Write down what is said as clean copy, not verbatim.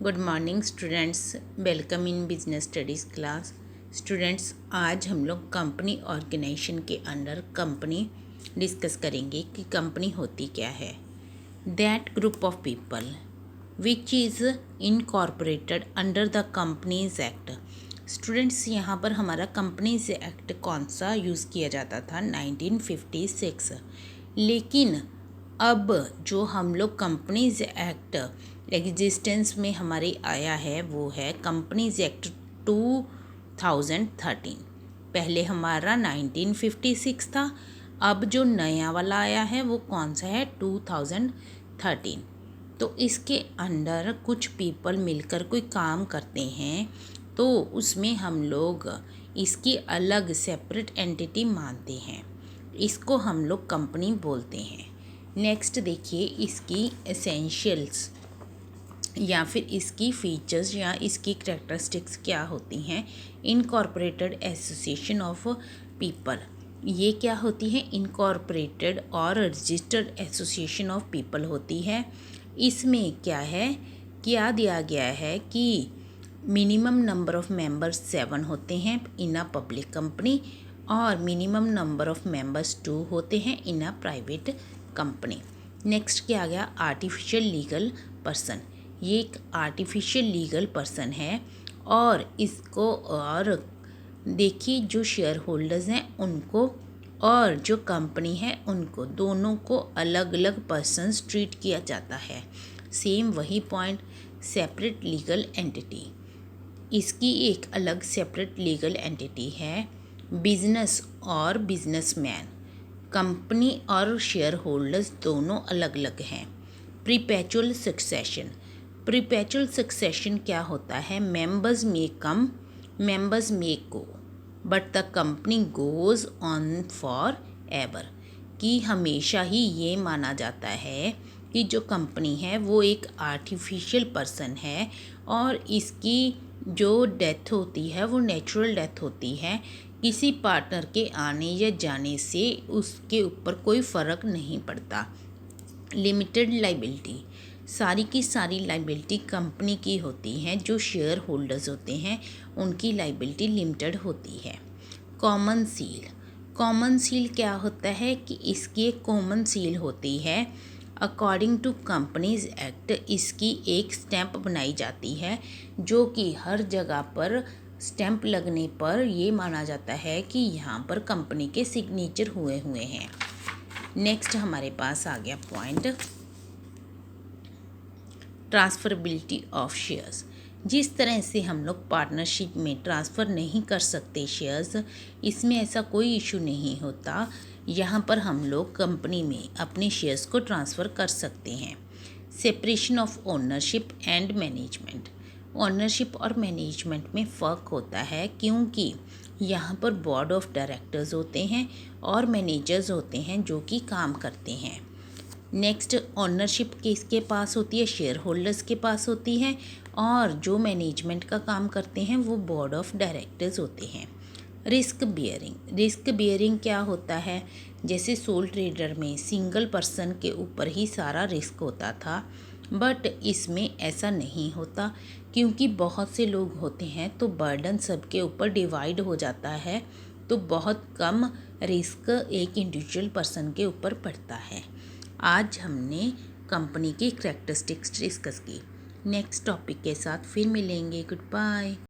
Good morning students, welcome in business studies class. Students, आज हम लोग कंपनी ऑर्गेनाइजेशन के अंडर कंपनी डिस्कस करेंगे कि कंपनी होती क्या है। That group of people which is incorporated under the companies act. Students, यहाँ पर हमारा कंपनीज एक्ट कौन सा यूज़ किया जाता था? 1956। लेकिन अब जो हम लोग कंपनीज एक्ट एग्जिस्टेंस में हमारी आया है वो है कंपनीज एक्ट 2013। पहले हमारा 1956 था, अब जो नया वाला आया है वो कौन सा है? 2013। तो इसके अंडर कुछ पीपल मिलकर कोई काम करते हैं तो उसमें हम लोग इसकी अलग सेपरेट एंटिटी मानते हैं, इसको हम लोग कंपनी बोलते हैं। नेक्स्ट देखिए, इसकी एसेंशियल्स या फिर इसकी फीचर्स या इसकी करैक्टरिस्टिक्स क्या होती हैं। इनकॉर्पोरेटेड एसोसिएशन ऑफ पीपल, ये क्या होती है? इनकॉर्पोरेटेड और रजिस्टर्ड एसोसिएशन ऑफ पीपल होती है। इसमें क्या दिया गया है कि मिनिमम नंबर ऑफ मेंबर्स 7 होते हैं इन अ पब्लिक कंपनी और मिनिमम नंबर ऑफ मेंबर्स 2 होते हैं इन अ प्राइवेट कंपनी। नेक्स्ट क्या आ गया? Artificial legal person. ये एक आर्टिफिशियल लीगल पर्सन है और इसको और देखिए, जो शेयर होल्डर्स हैं उनको और जो कंपनी है उनको दोनों को अलग अलग पर्सन्स ट्रीट किया जाता है। सेम वही पॉइंट, सेपरेट लीगल एंटिटी। इसकी एक अलग सेपरेट लीगल एंटिटी है। बिजनेस और बिजनेसमैन, कंपनी और शेयर होल्डर्स दोनों अलग अलग हैं। प्रीपेचुअल सक्सेशन। प्रीपेचुअल सक्सेशन क्या होता है? मेंबर्स में come, members may go, but the company goes on forever एवर। कि हमेशा ही ये माना जाता है कि जो कंपनी है वो एक आर्टिफिशियल पर्सन है और इसकी जो डेथ होती है वो नेचुरल डेथ होती है। किसी पार्टनर के आने या जाने से उसके ऊपर कोई फ़र्क नहीं पड़ता। लिमिटेड लाइबिलिटी, सारी की सारी लाइबिलिटी कंपनी की होती हैं। जो शेयर होल्डर्स होते हैं उनकी लाइबिलिटी लिमिटेड होती है। Common seal. कॉमन सील क्या होता है कि इसकी एक कॉमन सील होती है। अकॉर्डिंग टू कंपनीज एक्ट इसकी एक स्टैंप बनाई जाती है जो कि हर जगह पर स्टैंप लगने पर ये माना जाता है कि यहाँ पर कंपनी के सिग्नेचर हुए हैं। नेक्स्ट हमारे पास आ गया पॉइंट, ट्रांसफरेबिलिटी ऑफ शेयर्स। जिस तरह से हम लोग पार्टनरशिप में ट्रांसफ़र नहीं कर सकते शेयर्स, इसमें ऐसा कोई इशू नहीं होता। यहाँ पर हम लोग कंपनी में अपने शेयर्स को ट्रांसफ़र कर सकते हैं। Separation of ownership and management. Ownership और मैनेजमेंट में फ़र्क होता है क्योंकि यहाँ पर बोर्ड ऑफ डायरेक्टर्स होते हैं और मैनेजर्स होते हैं जो कि काम करते हैं। नेक्स्ट, ओनरशिप किसके पास होती है? शेयर होल्डर्स के पास होती है और जो मैनेजमेंट का काम करते हैं वो बोर्ड ऑफ डायरेक्टर्स होते हैं। Risk bearing. रिस्क बियरिंग क्या होता है? जैसे सोल ट्रेडर में सिंगल पर्सन के ऊपर ही सारा रिस्क होता था, बट इसमें ऐसा नहीं होता क्योंकि बहुत से लोग होते हैं तो बर्डन सबके ऊपर डिवाइड हो जाता है, तो बहुत कम रिस्क एक इंडिविजुअल पर्सन के ऊपर पड़ता है। आज हमने कंपनी की करैक्टरिस्टिक्स डिस्कस की। नेक्स्ट टॉपिक के साथ फिर मिलेंगे। Good bye.